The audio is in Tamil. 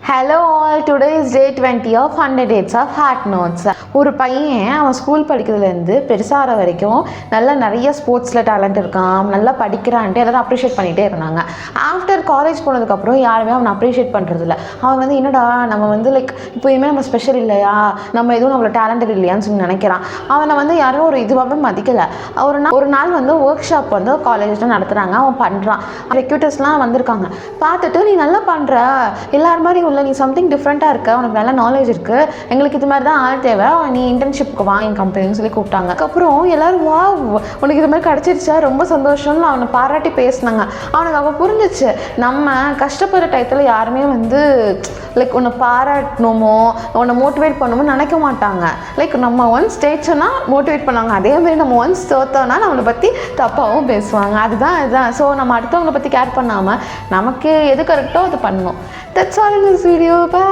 Hello all, today is day 20 of 100 dates of heart notes. ஒரு பையன் அவன் ஸ்கூல் படிக்கிறதுலேருந்து பெருசாகிற வரைக்கும் நிறைய ஸ்போர்ட்ஸில் டேலண்ட் இருக்கான், நல்லா படிக்கிறான்ட்டு எல்லோரும் அப்ரிஷியேட் பண்ணிகிட்டே இருந்தாங்க. ஆஃப்டர் காலேஜ் போனதுக்கப்புறம் யாருமே அவனை அப்ரிஷியேட் பண்ணுறதில்ல. அவன் என்னடா நம்ம இப்போயுமே நம்ம ஸ்பெஷல் இல்லையா, நம்ம எதுவும் நம்மளோட டேலண்டட் இல்லையான்னு சொல்லி நினைக்கிறான். அவனை யாரும் ஒரு இதுவாகவே மதிக்கலை. ஒரு நாள் ஒர்க் ஷாப் காலேஜில் நடத்துகிறாங்க. அவன் பண்ணுறான். ரெக்யூட்டர்ஸ்லாம் வந்திருக்காங்க. பார்த்துட்டு நீ நல்லா பண்ணுற, எல்லார் மாதிரி உள்ள நீ சம்திங் டிஃப்ரெண்ட்டாக இருக்க, உனக்கு நல்ல நாலேஜ் இருக்குது, எங்களுக்கு இது மாதிரி தான் ஆள் தேவை, நீ இன்டர்ன்ஷிப்க்கு வா என் கம்பெனின்னு சொல்லி கூப்பிட்டாங்க. அதுக்கப்புறம் எல்லோரும் வா உனக்கு இது மாதிரி கிடச்சிருச்சா, ரொம்ப சந்தோஷம்னு அவனை பாராட்டி பேசினாங்க. அவனுக்கு அவள் புரிஞ்சிச்சு, நம்ம கஷ்டப்படுற டயத்தில் யாருமே உன்னை பாராட்டணுமோ உன்னை மோட்டிவேட் பண்ணணுமோ நினைக்க மாட்டாங்க. நம்ம ஒன்ஸ் ஜெயிச்சோன்னா மோட்டிவேட் பண்ணுவாங்க, அதேமாதிரி நம்ம ஒன்ஸ் தோற்றோன்னா நம்மளை பற்றி தப்பாகவும் பேசுவாங்க. அதுதான். ஸோ நம்ம அடுத்தவங்களை பற்றி கேர் பண்ணாமல் நமக்கு எது கரெக்டோ அது பண்ணணும். That's all in this video. Bye.